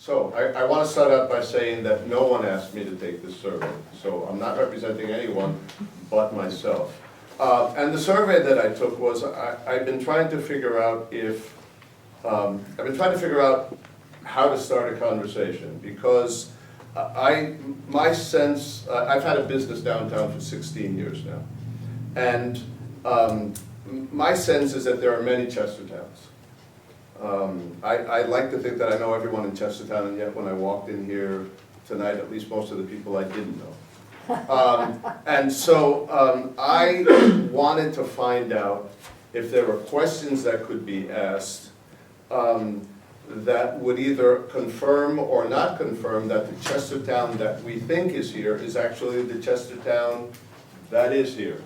So I want to start out by saying that no one asked me to take this survey. So I'm not representing anyone but myself. And the survey that I took was, I've been trying to figure out if, how to start a conversation, because my sense, I've had a business downtown for 16 years now, and my sense is that there are many Chestertowns. I like to think that I know everyone in Chestertown, and yet when I walked in here tonight, at least most of the people I didn't know. And so I wanted to find out if there were questions that could be asked that would either confirm or not confirm that the Chestertown that we think is here is actually the Chestertown that is here.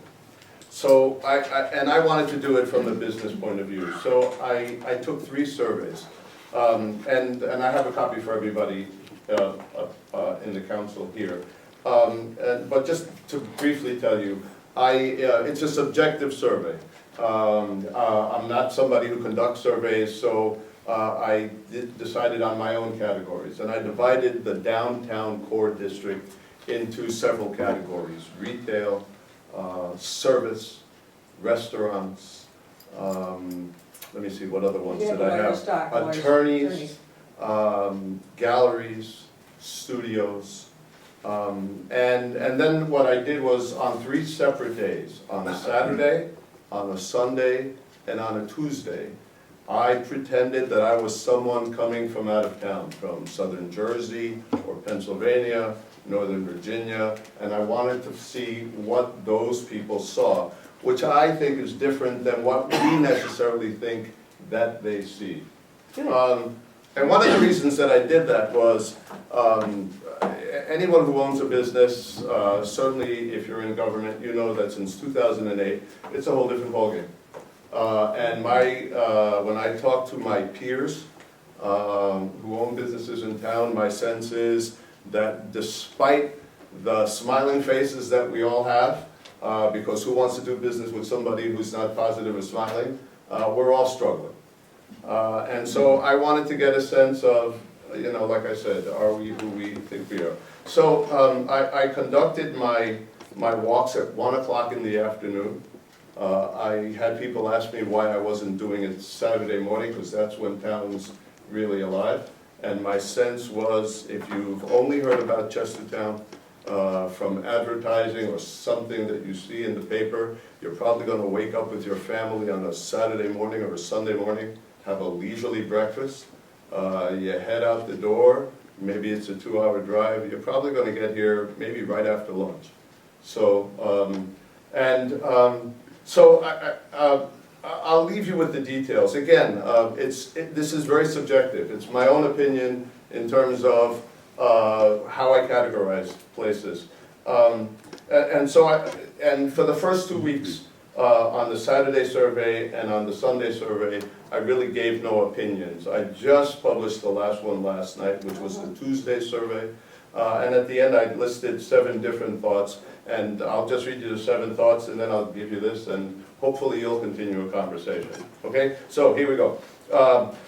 So I wanted to do it from a business point of view. So I took 3 surveys, and I have a copy for everybody in the council here. But just to briefly tell you, it's a subjective survey. I'm not somebody who conducts surveys, so I decided on my own categories. And I divided the downtown core district into several categories: retail, service, restaurants, let me see, what other ones did I have? Attorneys, galleries, studios, and then what I did was on 3 separate days, on a Saturday, on a Sunday, and on a Tuesday, I pretended that I was someone coming from out of town, from southern Jersey or Pennsylvania, Northern Virginia, and I wanted to see what those people saw, which I think is different than what we necessarily think that they see. And one of the reasons that I did that was anyone who owns a business, certainly if you're in government, you know that since 2008, it's a whole different ballgame. And when I talk to my peers who own businesses in town, my sense is that despite the smiling faces that we all have, because who wants to do business with somebody who's not positive or smiling, we're all struggling. And so I wanted to get a sense of, like I said, are we who we think we are? So I conducted my walks at 1 o'clock in the afternoon. I had people ask me why I wasn't doing it Saturday morning, because that's when town's really alive. And my sense was, if you've only heard about Chestertown from advertising or something that you see in the paper, you're probably going to wake up with your family on a Saturday morning or a Sunday morning, have a leisurely breakfast, you head out the door, maybe it's a 2-hour drive, you're probably going to get here maybe right after lunch. So, I'll leave you with the details. Again, this is very subjective. It's my own opinion in terms of how I categorize places. And for the first 2 weeks, on the Saturday survey and on the Sunday survey, I really gave no opinions. I just published the last one last night, which was the Tuesday survey. And at the end, I listed 7 different thoughts. And I'll just read you the 7 thoughts, and then I'll give you this, and hopefully you'll continue a conversation. Okay? So here we go.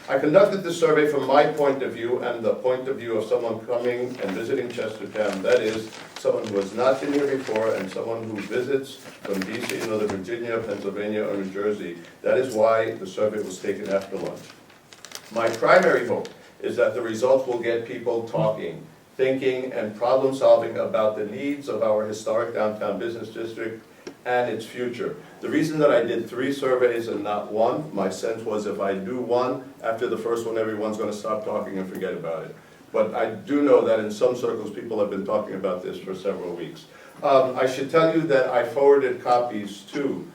I conducted this survey from my point of view and the point of view of someone coming and visiting Chestertown. That is, someone who has not been here before and someone who visits from DC, Northern Virginia, Pennsylvania, or New Jersey. That is why the survey was taken after lunch. My primary hope is that the results will get people talking, thinking, and problem solving about the needs of our historic downtown business district and its future. The reason that I did 3 surveys and not 1, my sense was if I do 1, after the first one everyone's going to stop talking and forget about it. But I do know that in some circles people have been talking about this for several weeks. I should tell you that I forwarded copies to,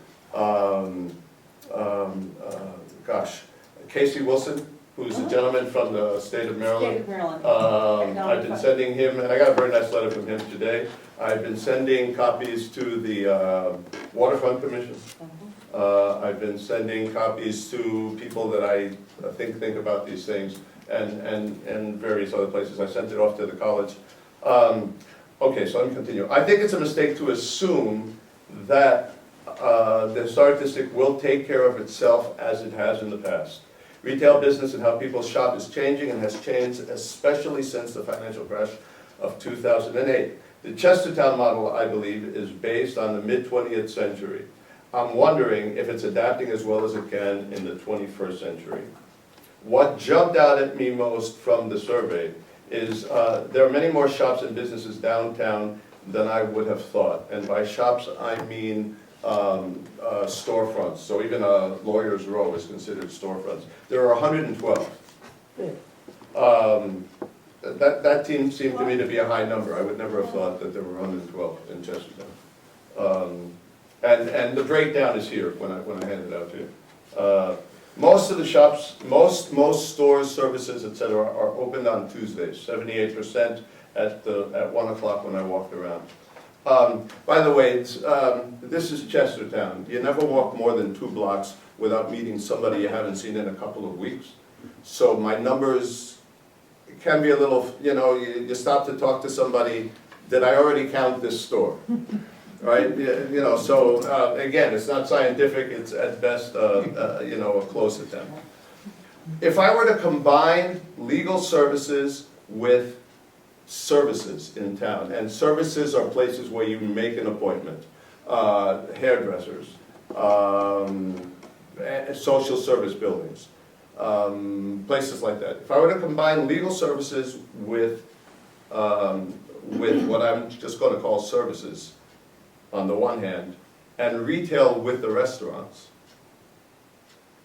Casey Wilson, who's a gentleman from the state of Maryland. I've been sending him, and I got a very nice letter from him today. I've been sending copies to the Waterfront Commission. I've been sending copies to people that I think about these things, and various other places. I sent it off to the college. Okay, so let me continue. I think it's a mistake to assume that the historic district will take care of itself as it has in the past. Retail business and how people shop is changing and has changed especially since the financial crash of 2008. The Chestertown model, I believe, is based on the mid-20th century. I'm wondering if it's adapting as well as it can in the 21st century. What jumped out at me most from the survey is there are many more shops and businesses downtown than I would have thought. And by shops, I mean storefronts. So even a lawyer's row is considered storefronts. There are 112. That seemed to me to be a high number. I would never have thought that there were 112 in Chestertown. And the breakdown is here when I hand it out to you. Most of the shops, most stores, services, etc., are opened on Tuesdays. 78% at 1 o'clock when I walked around. By the way, this is Chestertown. You never walk more than 2 blocks without meeting somebody you haven't seen in a couple of weeks. So my numbers can be a little, you stop to talk to somebody, did I already count this store? Right? So again, it's not scientific, it's at best, a close attempt. If I were to combine legal services with services in town, and services are places where you make an appointment, hairdressers, social service buildings, places like that. If I were to combine legal services with what I'm just going to call services on the one hand, and retail with the restaurants,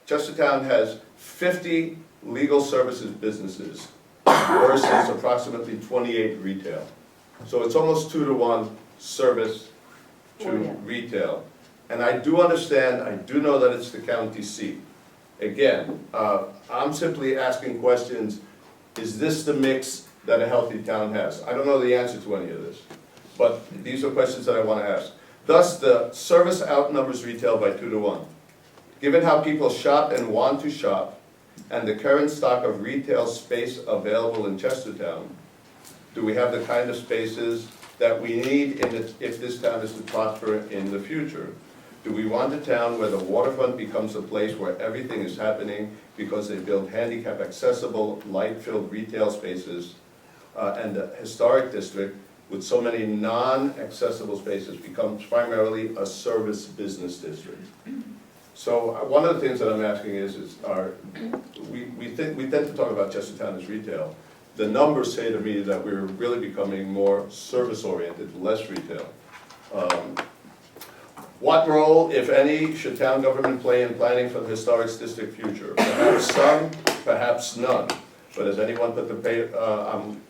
Chestertown has 50 legal services businesses versus approximately 28 retail. So it's almost 2 to 1 service to retail. And I do understand, I do know that it's the county seat. Again, I'm simply asking questions, is this the mix that a healthy town has? I don't know the answer to any of this, but these are questions that I want to ask. Thus, the service outnumbers retail by 2 to 1. Given how people shop and want to shop, and the current stock of retail space available in Chestertown, do we have the kind of spaces that we need if this town is to prosper in the future? Do we want a town where the waterfront becomes a place where everything is happening because they build handicap accessible, light-filled retail spaces, and the historic district with so many non-accessible spaces becomes primarily a service business district? So one of the things that I'm asking we tend to talk about Chestertown as retail. The numbers say to me that we're really becoming more service-oriented, less retail. What role, if any, should town government play in planning for the historic district future? Perhaps some, perhaps none. But has anyone put the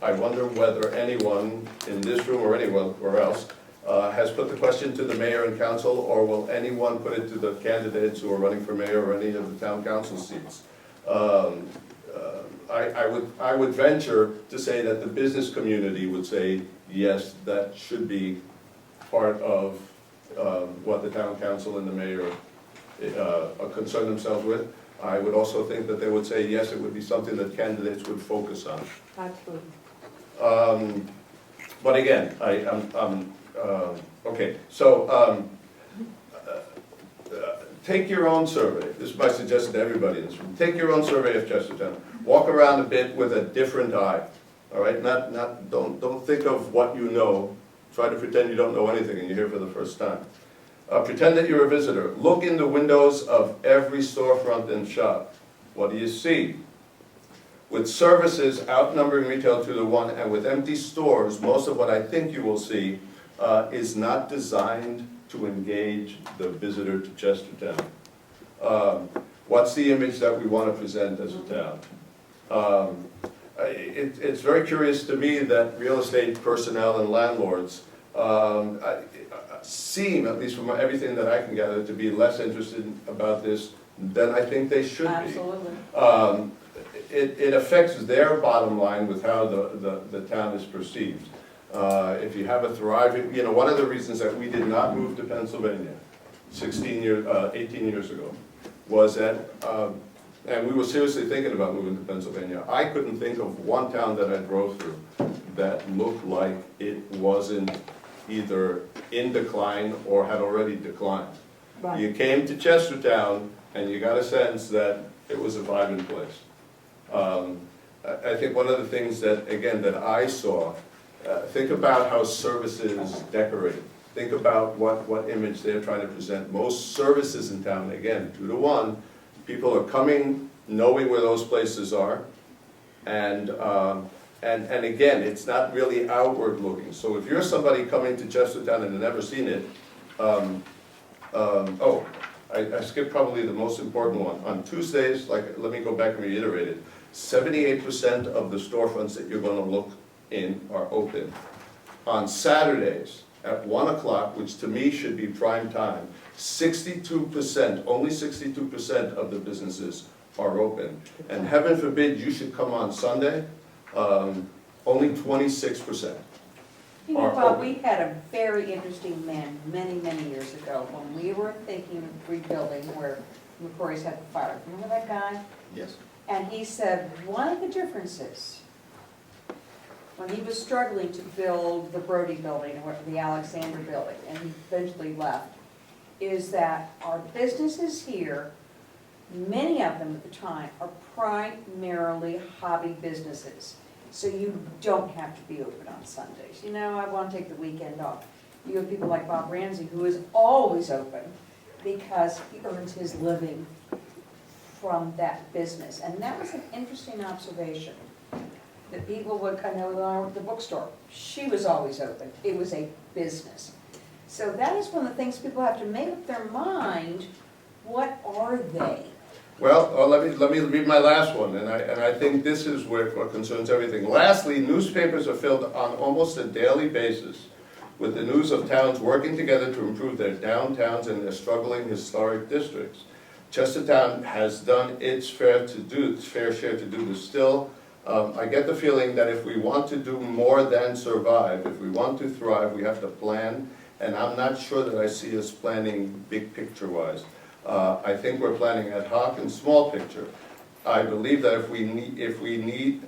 I wonder whether anyone in this room or anywhere else has put the question to the mayor and council, or will anyone put it to the candidates who are running for mayor or any of the town council seats? I would venture to say that the business community would say, yes, that should be part of what the town council and the mayor concern themselves with. I would also think that they would say, yes, it would be something that candidates would focus on. Absolutely. But again, okay, so take your own survey. This is my suggestion to everybody in this room. Take your own survey of Chestertown. Walk around a bit with a different eye. All right, don't think of what you know. Try to pretend you don't know anything and you're here for the first time. Pretend that you're a visitor. Look in the windows of every storefront and shop. What do you see? With services outnumbering retail 2 to 1, and with empty stores, most of what I think you will see is not designed to engage the visitor to Chestertown. What's the image that we want to present as a town? It's very curious to me that real estate personnel and landlords seem, at least from everything that I can gather, to be less interested about this than I think they should be. Absolutely. It affects their bottom line with how the town is perceived. If you have a thriving, one of the reasons that we did not move to Pennsylvania 18 years ago was that, and we were seriously thinking about moving to Pennsylvania. I couldn't think of one town that I drove through that looked like it wasn't either in decline or had already declined. Right. You came to Chestertown and you got a sense that it was a vibrant place. I think one of the things that, again, that I saw, think about how services decorate. Think about what image they're trying to present. Most services in town, again, 2 to 1, people are coming knowing where those places are. And again, it's not really outward looking. So if you're somebody coming to Chestertown and have never seen it, I skipped probably the most important one. On Tuesdays, let me go back and reiterate it, 78% of the storefronts that you're gonna look in are open. On Saturdays, at 1 o'clock, which to me should be prime time, 62%, only 62% of the businesses are open. And heaven forbid you should come on Sunday, only 26%. You know, Bob, we had a very interesting man many, many years ago when we were thinking of rebuilding where McCrory's had the fire. Remember that guy? Yes. And he said one of the differences when he was struggling to build the Brody building or the Alexander building, and he eventually left, is that our businesses here, many of them at the time, are primarily hobby businesses. So you don't have to be open on Sundays. You know, I want to take the weekend off. You have people like Bob Ramsey, who is always open because he earns his living from that business. And that was an interesting observation. That people would, I know the bookstore, she was always open. It was a business. So that is one of the things people have to make up their mind, what are they? Well, let me read my last one, and I think this is what concerns everything. Lastly, newspapers are filled on almost a daily basis with the news of towns working together to improve their downtowns and their struggling historic districts. Chestertown has done its fair share to do this still. I get the feeling that if we want to do more than survive, if we want to thrive, we have to plan, and I'm not sure that I see us planning big picture-wise. I think we're planning ad hoc and small picture. I believe that we need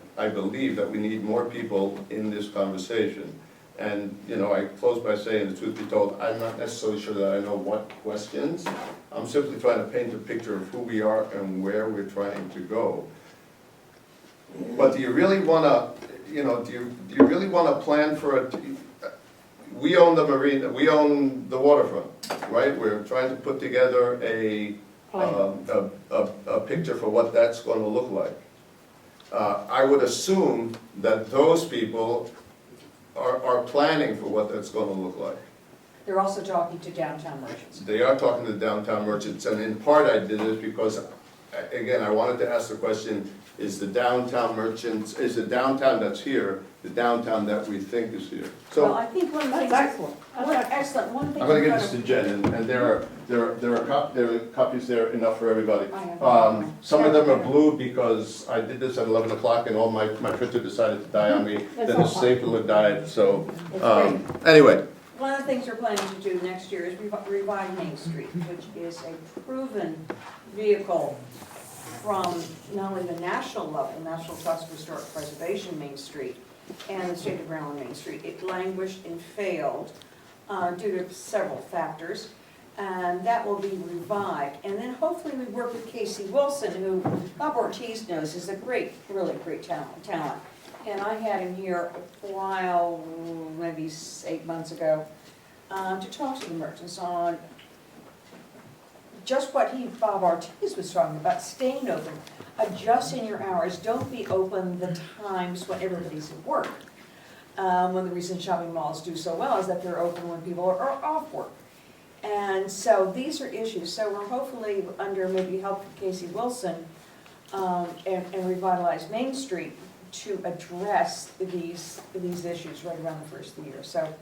more people in this conversation. And, you know, I close by saying, the truth be told, I'm not necessarily sure that I know what questions. I'm simply trying to paint a picture of who we are and where we're trying to go. But do you really want to, you know, do you really want to plan for it? We own the marina, we own the waterfront, right? We're trying to put together a picture for what that's going to look like. I would assume that those people are planning for what that's going to look like. They're also talking to downtown merchants. They are talking to downtown merchants, and in part I did it because, again, I wanted to ask the question, is the downtown merchants, is the downtown that's here, the downtown that we think is here? So, Well, I think one of the things. excellent. Excellent. One thing. I'm going to give this to Jen, and there are copies there enough for everybody. I have. Some of them are blue because I did this at 11 o'clock and all my printer decided to die on me. Then the stapler died, so, anyway. One of the things we're planning to do next year is revive Main Street, which is a proven vehicle from not only the national level, National Trust for Historic Preservation Main Street, and the state of Maryland Main Street. It languished and failed due to several factors, and that will be revived. And then hopefully we work with Casey Wilson, who Bob Ortiz knows is a great, really great talent. And I had him here a while, maybe 8 months ago, to talk to the merchants on just what Bob Ortiz was talking about, staying open, adjusting your hours, don't be open the times when everybody's at work. One of the reasons shopping malls do so well is that they're open when people are off work. And so these are issues, so we're hopefully under maybe help from Casey Wilson and revitalize Main Street to address these issues right around the first of the year. So